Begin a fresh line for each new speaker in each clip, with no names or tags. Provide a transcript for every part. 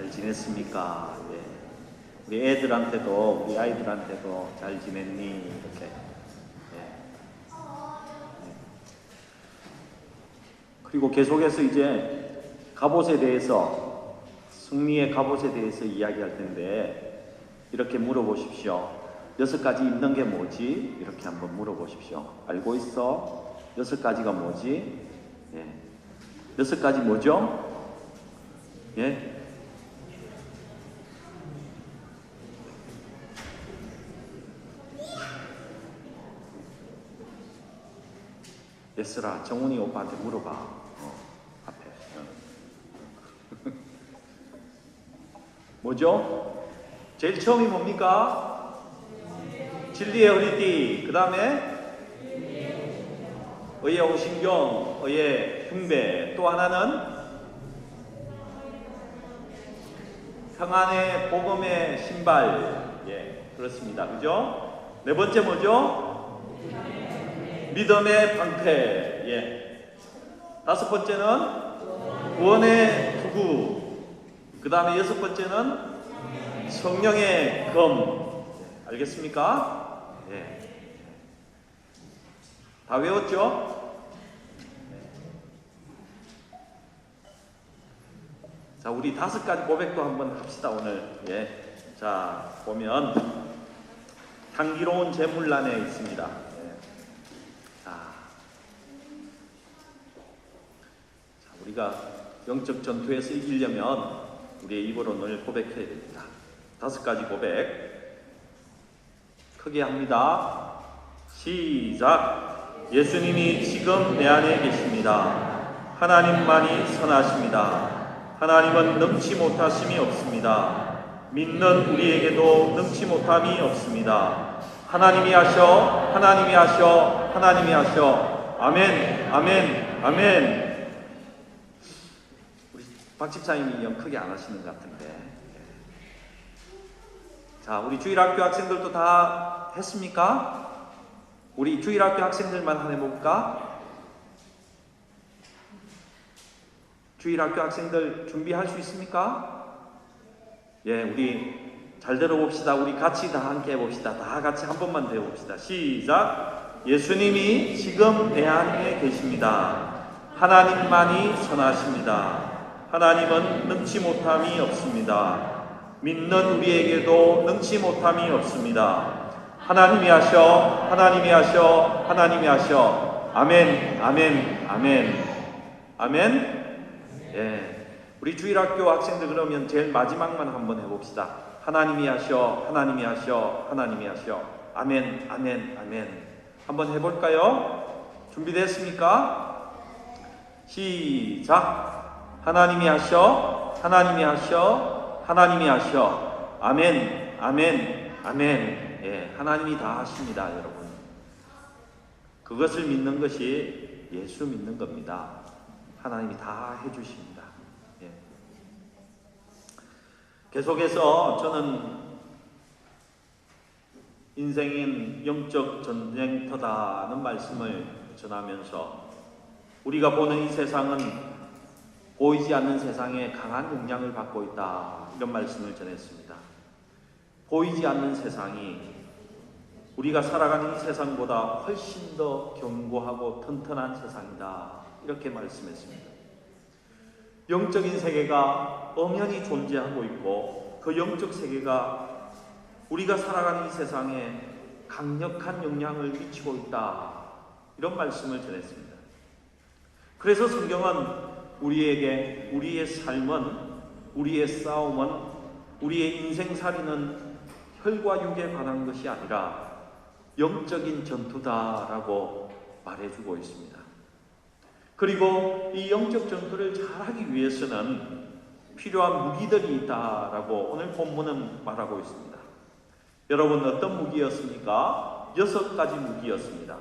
잘 지냈습니까? 예. 우리 애들한테도, 우리 아이들한테도 잘 지냈니? 이렇게. 예. 그리고 계속해서 이제 갑옷에 대해서, 승리의 갑옷에 대해서 이야기할 텐데, 이렇게 물어보십시오. 6가지 입는 게 뭐지? 이렇게 한번 물어보십시오. 알고 있어? 6가지가 뭐지? 예. 6가지 뭐죠? 예? 예슬아, 정훈이 오빠한테 물어봐. 앞에. 뭐죠? 제일 처음이 뭡니까? 진리의 허리띠. 그 다음에 의의 오신경, 의의 흉배. 또 하나는 평안의 복음의 신발. 예, 그렇습니다. 그죠? 네 번째 뭐죠? 믿음의 방패. 예. 5번째는 구원의 투구. 그 다음에 6번째는 성령의 검. 알겠습니까? 예. 다 외웠죠? 자, 우리 5가지 고백도 한번 합시다, 오늘. 예. 자, 보면, 향기로운 제물란에 있습니다. 예. 자, 우리가 영적 전투에서 이기려면 우리의 입으로 늘 고백해야 됩니다. 5가지 고백. 크게 합니다. 시작. 예수님이 지금 내 안에 계십니다. 하나님만이 선하십니다. 하나님은 능치 못하심이 없습니다. 믿는 우리에게도 능치 못함이 없습니다. 하나님이 하셔, 하나님이 하셔, 하나님이 하셔. 아멘, 아멘, 아멘. 우리 박 집사님이 영 크게 안 하시는 것 같은데. 자, 우리 주일학교 학생들도 다 했습니까? 우리 주일학교 학생들만 한번 해볼까? 주일학교 학생들 준비할 수 있습니까? 예, 우리 잘 들어봅시다. 우리 같이 다 함께 해봅시다. 다 같이 한 번만 배워봅시다. 시작. 예수님이 지금 내 안에 계십니다. 하나님만이 선하십니다. 하나님은 능치 못함이 없습니다. 믿는 우리에게도 능치 못함이 없습니다. 하나님이 하셔, 하나님이 하셔, 하나님이 하셔. 아멘, 아멘, 아멘. 아멘. 예, 우리 주일학교 학생들 그러면 제일 마지막만 한번 해봅시다. 하나님이 하셔, 하나님이 하셔, 하나님이 하셔. 아멘, 아멘, 아멘. 한번 해볼까요? 준비됐습니까? 시작. 하나님이 하셔, 하나님이 하셔, 하나님이 하셔. 아멘, 아멘, 아멘. 예, 하나님이 다 하십니다, 여러분. 그것을 믿는 것이 예수 믿는 겁니다. 하나님이 다 해주십니다. 예. 계속해서 저는 인생인 영적 전쟁터다는 말씀을 전하면서 우리가 보는 이 세상은 보이지 않는 세상에 강한 영향을 받고 있다, 이런 말씀을 전했습니다. 보이지 않는 세상이 우리가 살아가는 이 세상보다 훨씬 더 견고하고 튼튼한 세상이다, 이렇게 말씀했습니다. 영적인 세계가 엄연히 존재하고 있고 그 영적 세계가 우리가 살아가는 이 세상에 강력한 영향을 미치고 있다, 이런 말씀을 전했습니다. 그래서 성경은 우리에게 우리의 삶은, 우리의 싸움은, 우리의 인생살이는 혈과 육에 관한 것이 아니라 영적인 전투다라고 말해주고 있습니다. 그리고 이 영적 전투를 잘하기 위해서는 필요한 무기들이 있다라고 오늘 본문은 말하고 있습니다. 여러분, 어떤 무기였습니까? 6가지 무기였습니다.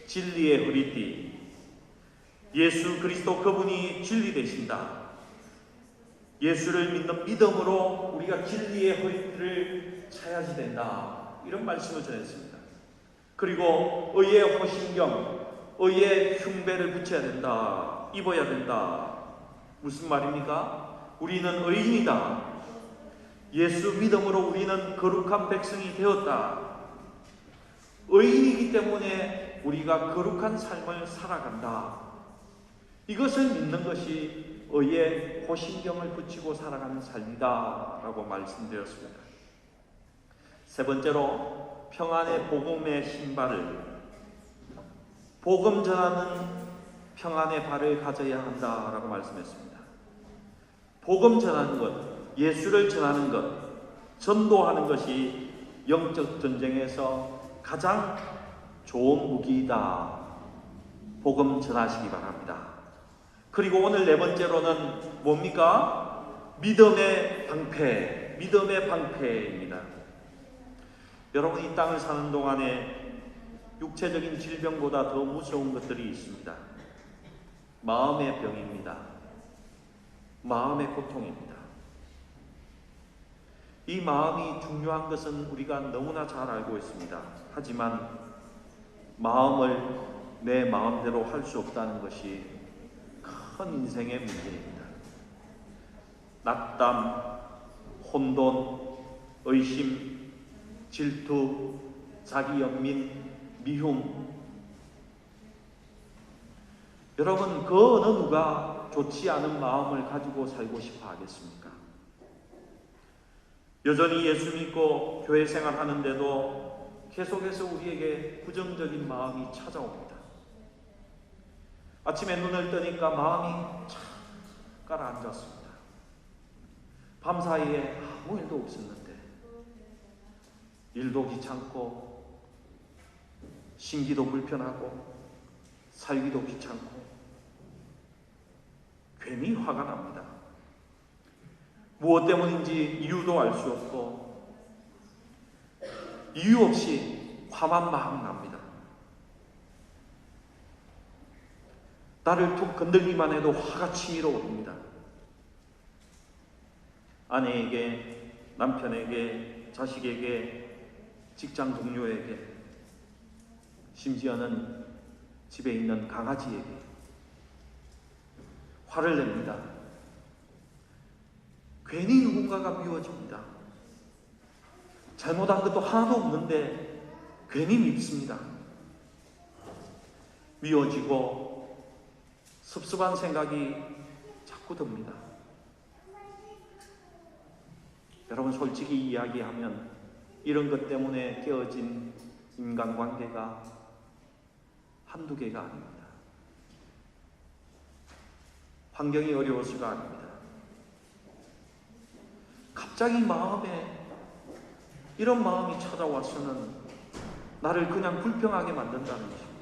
진리의 허리띠. 예수 그리스도 그분이 진리 되신다. 예수를 믿는 믿음으로 우리가 진리의 허리띠를 차야지 된다, 이런 말씀을 전했습니다. 그리고 의의 호신경, 의의 흉배를 붙여야 된다, 입어야 된다. 무슨 말입니까? 우리는 의인이다. 예수 믿음으로 우리는 거룩한 백성이 되었다. 의인이기 때문에 우리가 거룩한 삶을 살아간다. 이것을 믿는 것이 의의 호심경을 붙이고 살아가는 삶이다 라고 말씀드렸습니다. 세 번째로 평안의 복음의 신발을, 복음 전하는 평안의 발을 가져야 한다라고 말씀했습니다. 복음 전하는 것, 예수를 전하는 것, 전도하는 것이 영적 전쟁에서 가장 좋은 무기이다. 복음 전하시기 바랍니다. 그리고 오늘 네 번째로는 뭡니까? 믿음의 방패, 믿음의 방패입니다. 여러분, 이 땅을 사는 동안에 육체적인 질병보다 더 무서운 것들이 있습니다. 마음의 병입니다. 마음의 고통입니다. 이 마음이 중요한 것은 우리가 너무나 잘 알고 있습니다. 하지만 마음을 내 마음대로 할 수 없다는 것이 큰 인생의 문제입니다. 낙담, 혼돈, 의심, 질투, 자기 연민, 미움. 여러분, 그 어느 누가 좋지 않은 마음을 가지고 살고 싶어 하겠습니까? 여전히 예수 믿고 교회 생활하는데도 계속해서 우리에게 부정적인 마음이 찾아옵니다. 아침에 눈을 뜨니까 마음이 착 가라앉았습니다. 밤사이에 아무 일도 없었는데 일도 귀찮고 신기도 불편하고 살기도 귀찮고 괜히 화가 납니다. 무엇 때문인지 이유도 알 수 없고 이유 없이 화만 막 납니다. 나를 툭 건들기만 해도 화가 치밀어 오릅니다. 아내에게, 남편에게, 자식에게, 직장 동료에게, 심지어는 집에 있는 강아지에게 화를 냅니다. 괜히 누군가가 미워집니다. 잘못한 것도 하나도 없는데 괜히 밉습니다. 미워지고 섭섭한 생각이 자꾸 듭니다. 여러분, 솔직히 이야기하면 이런 것 때문에 깨어진 인간관계가 한두 개가 아닙니다. 환경이 어려워서가 아닙니다. 갑자기 마음에 이런 마음이 찾아와서는 나를 그냥 불평하게 만든다는 것입니다.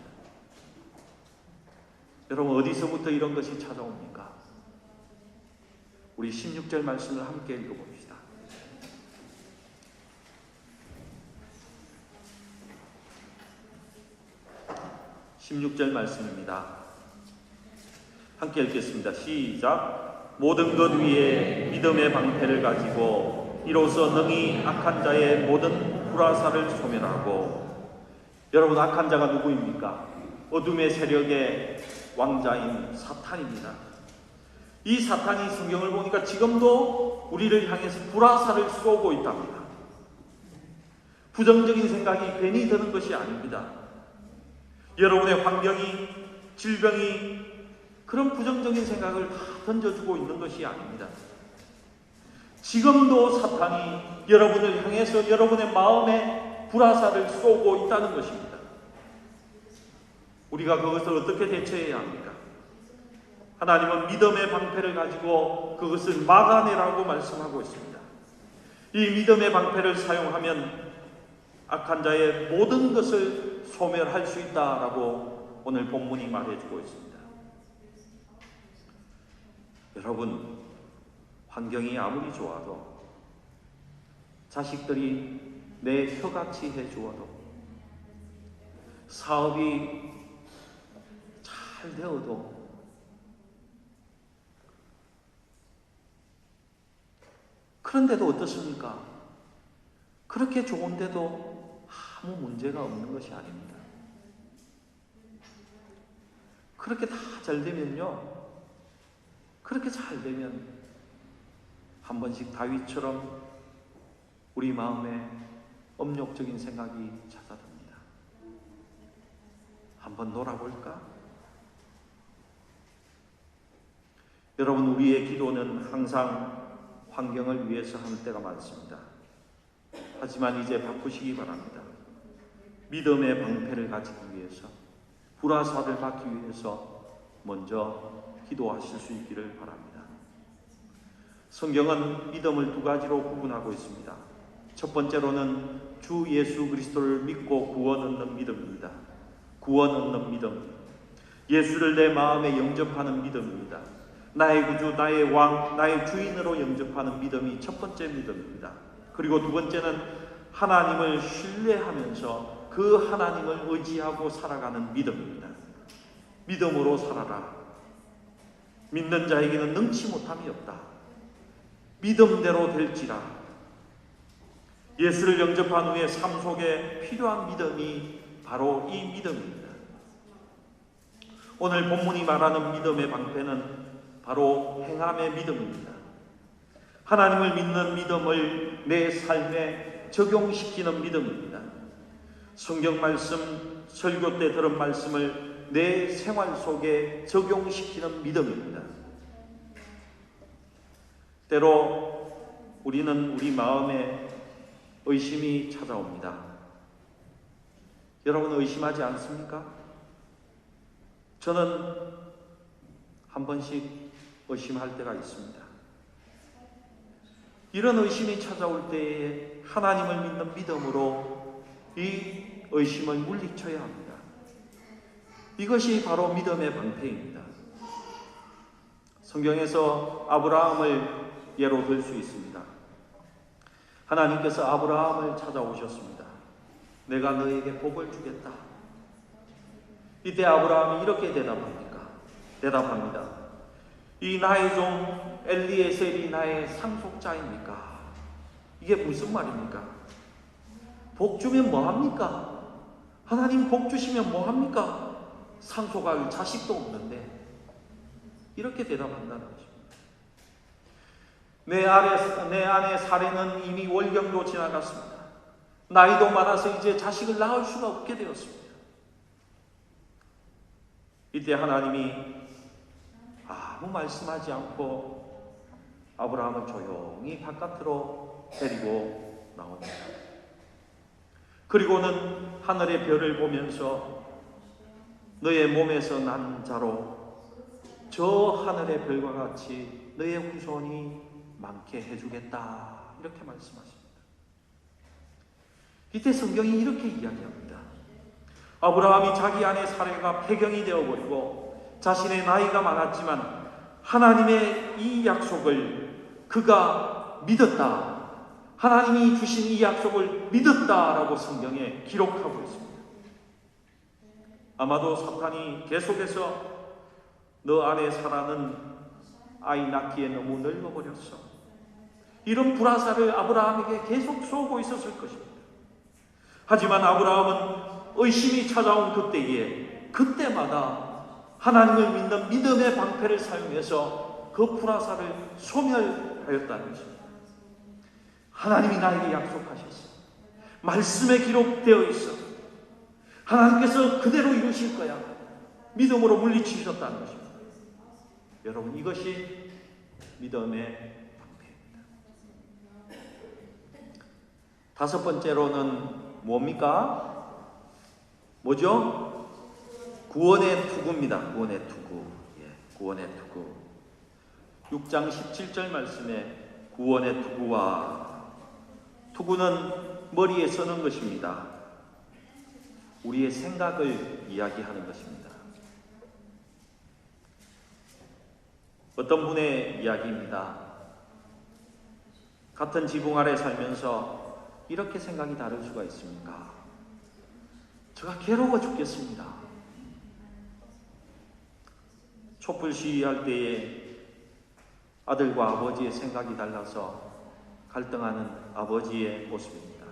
여러분, 어디서부터 이런 것이 찾아옵니까? 우리 16절 말씀을 함께 읽어봅시다. 16절 말씀입니다. 함께 읽겠습니다. 시작. 모든 것 위에 믿음의 방패를 가지고 이로써 능히 악한 자의 모든 불화살을 소멸하고. 여러분, 악한 자가 누구입니까? 어둠의 세력의 왕자인 사탄입니다. 이 사탄이 성경을 보니까 지금도 우리를 향해서 불화살을 쏘고 있답니다. 부정적인 생각이 괜히 드는 것이 아닙니다. 여러분의 환경이, 질병이 그런 부정적인 생각을 다 던져주고 있는 것이 아닙니다. 지금도 사탄이 여러분을 향해서 여러분의 마음에 불화살을 쏘고 있다는 것입니다. 우리가 그것을 어떻게 대처해야 합니까? 하나님은 믿음의 방패를 가지고 그것을 막아내라고 말씀하고 있습니다. 이 믿음의 방패를 사용하면 악한 자의 모든 것을 소멸할 수 있다라고 오늘 본문이 말해주고 있습니다. 여러분, 환경이 아무리 좋아도, 자식들이 내 혀같이 해주어도, 사업이 잘 되어도, 그런데도 어떻습니까? 그렇게 좋은데도 아무 문제가 없는 것이 아닙니다. 그렇게 다 잘 되면요, 그렇게 잘 되면 한 번씩 다윗처럼 우리 마음에 업욕적인 생각이 찾아듭니다. 한번 놀아볼까? 여러분, 우리의 기도는 항상 환경을 위해서 하는 때가 많습니다. 하지만 이제 바꾸시기 바랍니다. 믿음의 방패를 가지기 위해서, 불화살을 막기 위해서 먼저 기도하실 수 있기를 바랍니다. 성경은 믿음을 두 가지로 구분하고 있습니다. 첫 번째로는 주 예수 그리스도를 믿고 구원 얻는 믿음입니다. 구원 얻는 믿음, 예수를 내 마음에 영접하는 믿음입니다. 나의 구주, 나의 왕, 나의 주인으로 영접하는 믿음이 첫 번째 믿음입니다. 그리고 두 번째는 하나님을 신뢰하면서 그 하나님을 의지하고 살아가는 믿음입니다. 믿음으로 살아라. 믿는 자에게는 능치 못함이 없다. 믿음대로 될지라. 예수를 영접한 후에 삶 속에 필요한 믿음이 바로 이 믿음입니다. 오늘 본문이 말하는 믿음의 방패는 바로 행함의 믿음입니다. 하나님을 믿는 믿음을 내 삶에 적용시키는 믿음입니다. 성경 말씀, 설교 때 들은 말씀을 내 생활 속에 적용시키는 믿음입니다. 때로 우리는 우리 마음에 의심이 찾아옵니다. 여러분, 의심하지 않습니까? 저는 한 번씩 의심할 때가 있습니다. 이런 의심이 찾아올 때에 하나님을 믿는 믿음으로 이 의심을 물리쳐야 합니다. 이것이 바로 믿음의 방패입니다. 성경에서 아브라함을 예로 들 수 있습니다. 하나님께서 아브라함을 찾아오셨습니다. 내가 너에게 복을 주겠다. 이때 아브라함이 이렇게 대답합니다. 이 나의 종 엘리에셀이 나의 상속자입니까? 이게 무슨 말입니까? 복 주면 뭐합니까? 하나님 복 주시면 뭐합니까? 상속할 자식도 없는데. 이렇게 대답한다는 것입니다. 내 아내 사례는 이미 월경도 지나갔습니다. 나이도 많아서 이제 자식을 낳을 수가 없게 되었습니다. 이때 하나님이 아무 말씀하지 않고 아브라함을 조용히 바깥으로 데리고 나옵니다. 그리고는 하늘의 별을 보면서 너의 몸에서 난 자로 저 하늘의 별과 같이 너의 후손이 많게 해주겠다. 이렇게 말씀하십니다. 이때 성경이 이렇게 이야기합니다. 아브라함이 자기 아내 사례가 폐경이 되어버리고 자신의 나이가 많았지만 하나님의 이 약속을 그가 믿었다. 하나님이 주신 이 약속을 믿었다라고 성경에 기록하고 있습니다. 아마도 사탄이 계속해서 너 아내 사라는 아이 낳기에 너무 늙어버렸어. 이런 불화살을 아브라함에게 계속 쏘고 있었을 것입니다. 하지만 아브라함은 의심이 찾아온 그때마다 하나님을 믿는 믿음의 방패를 사용해서 그 불화살을 소멸하였다는 것입니다. 하나님이 나에게 약속하셨어. 말씀에 기록되어 있어. 하나님께서 그대로 이루실 거야. 믿음으로 물리치셨다는 것입니다. 여러분, 이것이 믿음의 방패입니다. 다섯 번째로는 뭡니까? 뭐죠? 구원의 투구입니다. 구원의 투구. 구원의 투구. 6장 17절 말씀에 구원의 투구는 머리에 서는 것입니다. 우리의 생각을 이야기하는 것입니다. 어떤 분의 이야기입니다. 같은 지붕 아래 살면서 이렇게 생각이 다를 수가 있습니까? 제가 괴로워 죽겠습니다. 촛불 시위할 때에 아들과 아버지의 생각이 달라서 갈등하는 아버지의 모습입니다.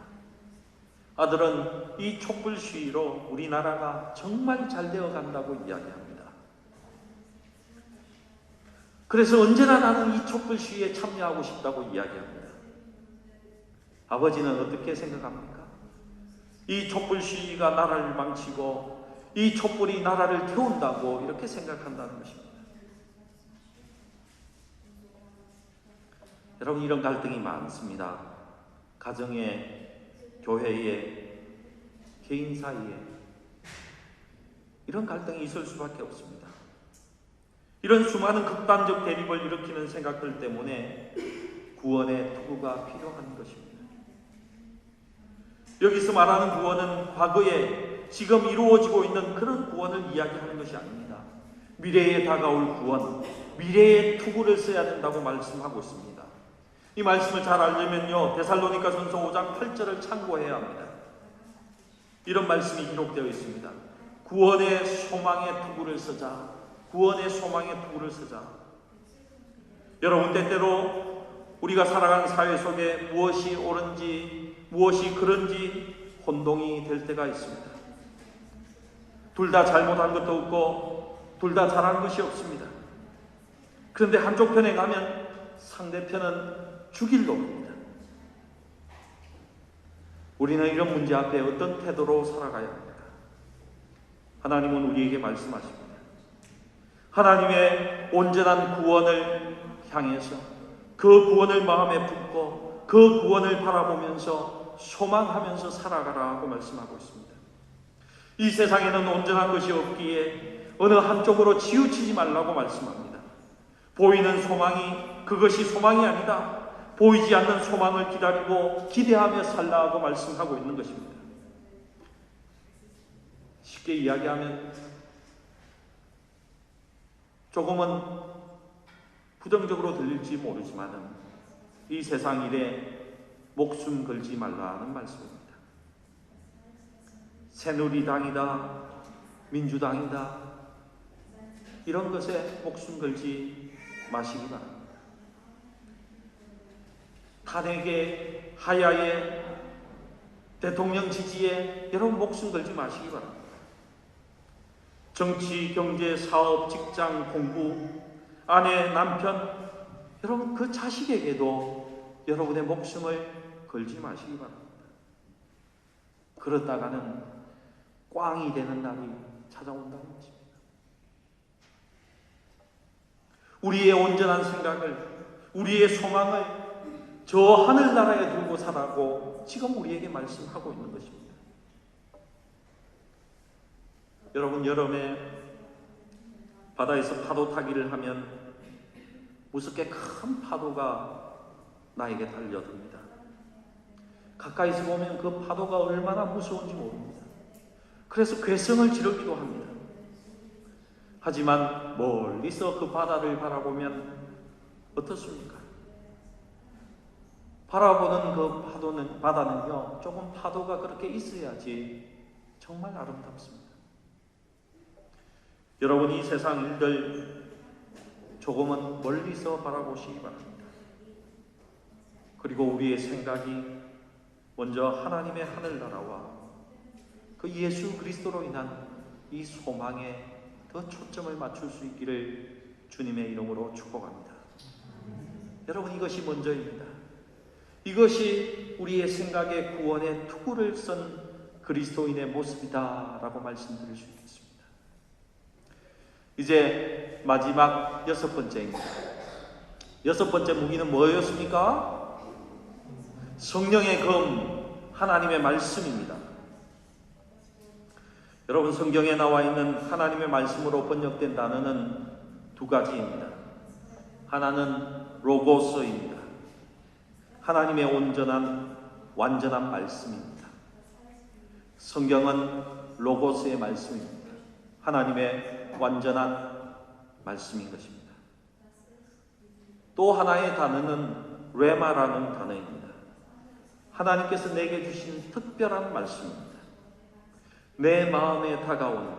아들은 이 촛불 시위로 우리나라가 정말 잘 되어 간다고 이야기합니다. 그래서 언제나 나는 이 촛불 시위에 참여하고 싶다고 이야기합니다. 아버지는 어떻게 생각합니까? 이 촛불 시위가 나라를 망치고 이 촛불이 나라를 태운다고 이렇게 생각한다는 것입니다. 여러분, 이런 갈등이 많습니다. 가정에, 교회에, 개인 사이에 이런 갈등이 있을 수밖에 없습니다. 이런 수많은 극단적 대립을 일으키는 생각들 때문에 구원의 투구가 필요한 것입니다. 여기서 말하는 구원은 과거에 지금 이루어지고 있는 그런 구원을 이야기하는 것이 아닙니다. 미래에 다가올 구원, 미래의 투구를 써야 된다고 말씀하고 있습니다. 이 말씀을 잘 알려면요, 데살로니가전서 5장 8절을 참고해야 합니다. 이런 말씀이 기록되어 있습니다. 구원의 소망의 투구를 쓰자. 구원의 소망의 투구를 쓰자. 여러분, 때때로 우리가 살아가는 사회 속에 무엇이 옳은지 무엇이 그런지 혼동이 될 때가 있습니다. 둘 다 잘못한 것도 없고 둘 다 잘한 것이 없습니다. 그런데 한쪽 편에 가면 상대편은 죽일 놈입니다. 우리는 이런 문제 앞에 어떤 태도로 살아가야 합니까? 하나님은 우리에게 말씀하십니다. 하나님의 온전한 구원을 향해서 그 구원을 마음에 품고 그 구원을 바라보면서 소망하면서 살아가라고 말씀하고 있습니다. 이 세상에는 온전한 것이 없기에 어느 한쪽으로 치우치지 말라고 말씀합니다. 보이는 소망이 그것이 소망이 아니다. 보이지 않는 소망을 기다리고 기대하며 살라고 말씀하고 있는 것입니다. 쉽게 이야기하면 조금은 부정적으로 들릴지 모르지만 이 세상 일에 목숨 걸지 말라는 말씀입니다. 새누리당이다, 민주당이다, 이런 것에 목숨 걸지 마시기 바랍니다. 탄핵에, 하야에, 대통령 지지에 여러분 목숨 걸지 마시기 바랍니다. 정치, 경제, 사업, 직장, 공부, 아내, 남편, 여러분 그 자식에게도 여러분의 목숨을 걸지 마시기 바랍니다. 그러다가는 꽝이 되는 날이 찾아온다는 것입니다. 우리의 온전한 생각을, 우리의 소망을 저 하늘나라에 두고 살라고 지금 우리에게 말씀하고 있는 것입니다. 여러분, 여름에 바다에서 파도 타기를 하면 무섭게 큰 파도가 나에게 달려듭니다. 가까이서 보면 그 파도가 얼마나 무서운지 모릅니다. 그래서 괴성을 지르기도 합니다. 하지만 멀리서 그 바다를 바라보면 어떻습니까? 바라보는 그 바다는요, 조금 파도가 그렇게 있어야지 정말 아름답습니다. 여러분, 이 세상 일들 조금은 멀리서 바라보시기 바랍니다. 그리고 우리의 생각이 먼저 하나님의 하늘나라와 그 예수 그리스도로 인한 이 소망에 더 초점을 맞출 수 있기를 주님의 이름으로 축복합니다. 여러분, 이것이 먼저입니다. 이것이 우리의 생각의 구원의 투구를 쓴 그리스도인의 모습이다라고 말씀드릴 수 있겠습니다. 이제 마지막 6번째입니다. 6번째 무기는 뭐였습니까? 성령의 검, 하나님의 말씀입니다. 여러분, 성경에 나와 있는 하나님의 말씀으로 번역된 단어는 두 가지입니다. 하나는 로고스입니다. 하나님의 온전한 완전한 말씀입니다. 성경은 로고스의 말씀입니다. 하나님의 완전한 말씀인 것입니다. 또 하나의 단어는 레마라는 단어입니다. 하나님께서 내게 주신 특별한 말씀입니다. 내 마음에 다가온,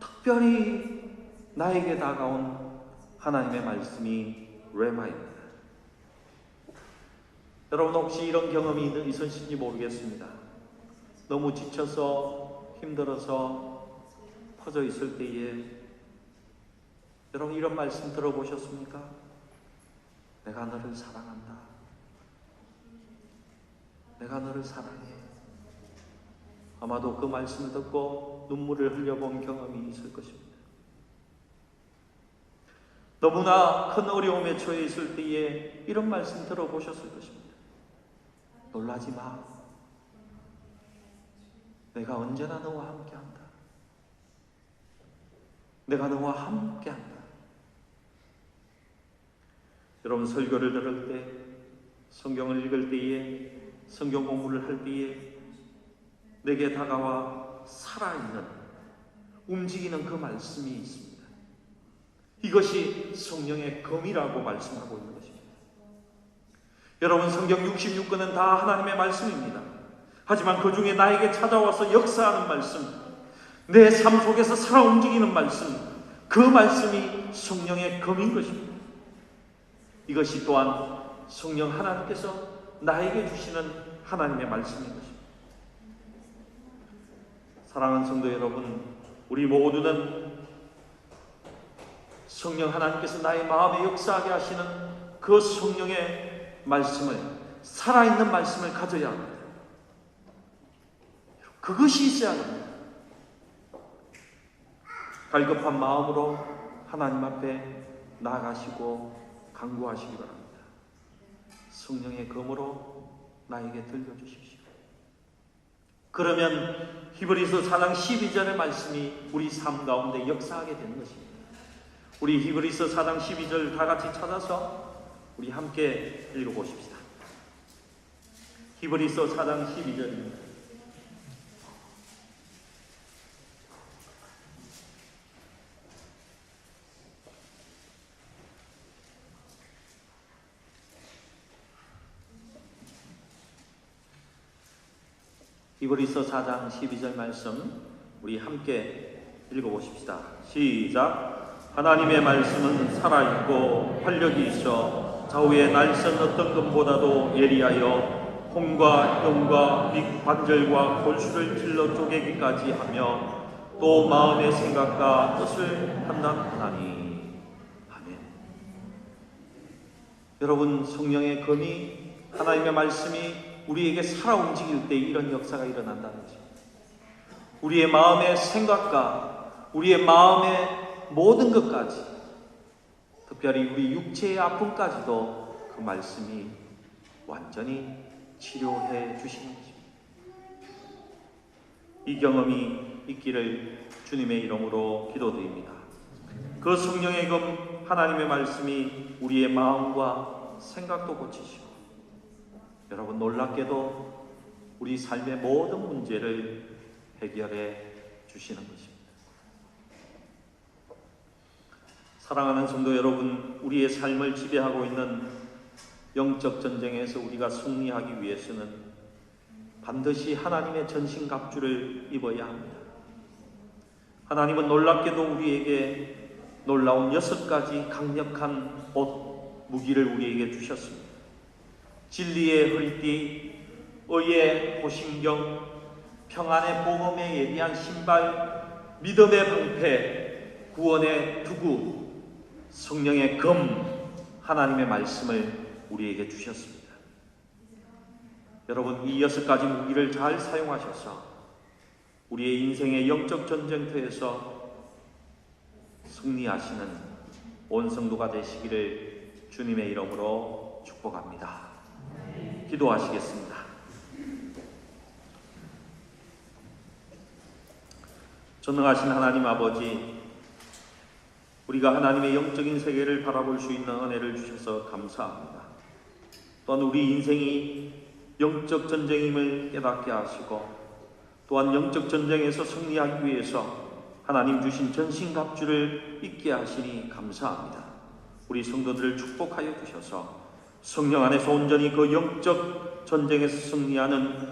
특별히 나에게 다가온 하나님의 말씀이 레마입니다. 여러분, 혹시 이런 경험이 있으신지 모르겠습니다. 너무 지쳐서 힘들어서 퍼져 있을 때에 여러분 이런 말씀 들어보셨습니까? 내가 너를 사랑한다. 내가 너를 사랑해. 아마도 그 말씀을 듣고 눈물을 흘려본 경험이 있을 것입니다. 너무나 큰 어려움에 처해 있을 때에 이런 말씀 들어보셨을 것입니다. 놀라지 마. 내가 언제나 너와 함께한다. 내가 너와 함께한다. 여러분 설교를 들을 때, 성경을 읽을 때에, 성경 공부를 할 때에 내게 다가와 살아있는, 움직이는 그 말씀이 있습니다. 이것이 성령의 검이라고 말씀하고 있는 것입니다. 여러분 성경 66권은 다 하나님의 말씀입니다. 하지만 그 중에 나에게 찾아와서 역사하는 말씀, 내 삶 속에서 살아 움직이는 말씀, 그 말씀이 성령의 검인 것입니다. 이것이 또한 성령 하나님께서 나에게 주시는 하나님의 말씀인 것입니다. 사랑하는 성도 여러분, 우리 모두는 성령 하나님께서 나의 마음에 역사하게 하시는 그 성령의 말씀을, 살아있는 말씀을 가져야 합니다. 그것이 있어야 합니다. 갈급한 마음으로 하나님 앞에 나아가시고 간구하시기 바랍니다. 성령의 검으로 나에게 들려주십시오. 그러면 히브리서 4장 12절의 말씀이 우리 삶 가운데 역사하게 되는 것입니다. 우리 히브리서 4장 12절 다 같이 찾아서 우리 함께 읽어보십시다. 히브리서 4장 12절입니다. 히브리서 4장 12절 말씀 우리 함께 읽어보십시다. 시작. 하나님의 말씀은 살아있고 활력이 있어 좌우의 날선 어떤 것보다도 예리하여 혼과 영과 및 관절과 골수를 찔러 쪼개기까지 하며 또 마음의 생각과 뜻을 판단하나니. 아멘. 여러분 성령의 검이, 하나님의 말씀이 우리에게 살아 움직일 때 이런 역사가 일어난다는 것입니다. 우리의 마음의 생각과 우리의 마음의 모든 것까지, 특별히 우리 육체의 아픔까지도 그 말씀이 완전히 치료해 주시는 것입니다. 이 경험이 있기를 주님의 이름으로 기도드립니다. 그 성령의 검, 하나님의 말씀이 우리의 마음과 생각도 고치시고, 여러분 놀랍게도 우리 삶의 모든 문제를 해결해 주시는 것입니다. 사랑하는 성도 여러분, 우리의 삶을 지배하고 있는 영적 전쟁에서 우리가 승리하기 위해서는 반드시 하나님의 전신갑주를 입어야 합니다. 하나님은 놀랍게도 우리에게 놀라운 6가지 강력한 옷, 무기를 우리에게 주셨습니다. 진리의 허리띠, 의의 보신경, 평안의 보험에 예비한 신발, 믿음의 방패, 구원의 투구, 성령의 검, 하나님의 말씀을 우리에게 주셨습니다. 여러분 이 6가지 무기를 잘 사용하셔서 우리의 인생의 영적 전쟁터에서 승리하시는 온 성도가 되시기를 주님의 이름으로 축복합니다. 기도하시겠습니다. 전능하신 하나님 아버지, 우리가 하나님의 영적인 세계를 바라볼 수 있는 은혜를 주셔서 감사합니다. 또한 우리 인생이 영적 전쟁임을 깨닫게 하시고, 또한 영적 전쟁에서 승리하기 위해서 하나님 주신 전신갑주를 입게 하시니 감사합니다. 우리 성도들을 축복하여 주셔서 성령 안에서 온전히 그 영적 전쟁에서 승리하는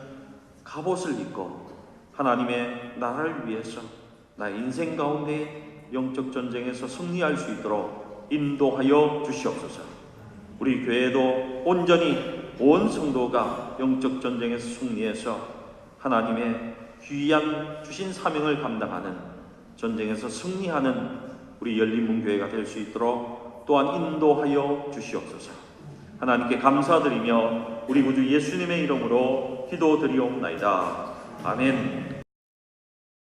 갑옷을 입고 하나님의 나라를 위해서 나의 인생 가운데 영적 전쟁에서 승리할 수 있도록 인도하여 주시옵소서. 우리 교회도 온전히 온 성도가 영적 전쟁에서 승리해서 하나님의 귀한 주신 사명을 감당하는, 전쟁에서 승리하는 우리 열린문교회가 될 수 있도록 또한 인도하여 주시옵소서. 하나님께 감사드리며 우리 구주 예수님의 이름으로 기도드리옵나이다. 아멘.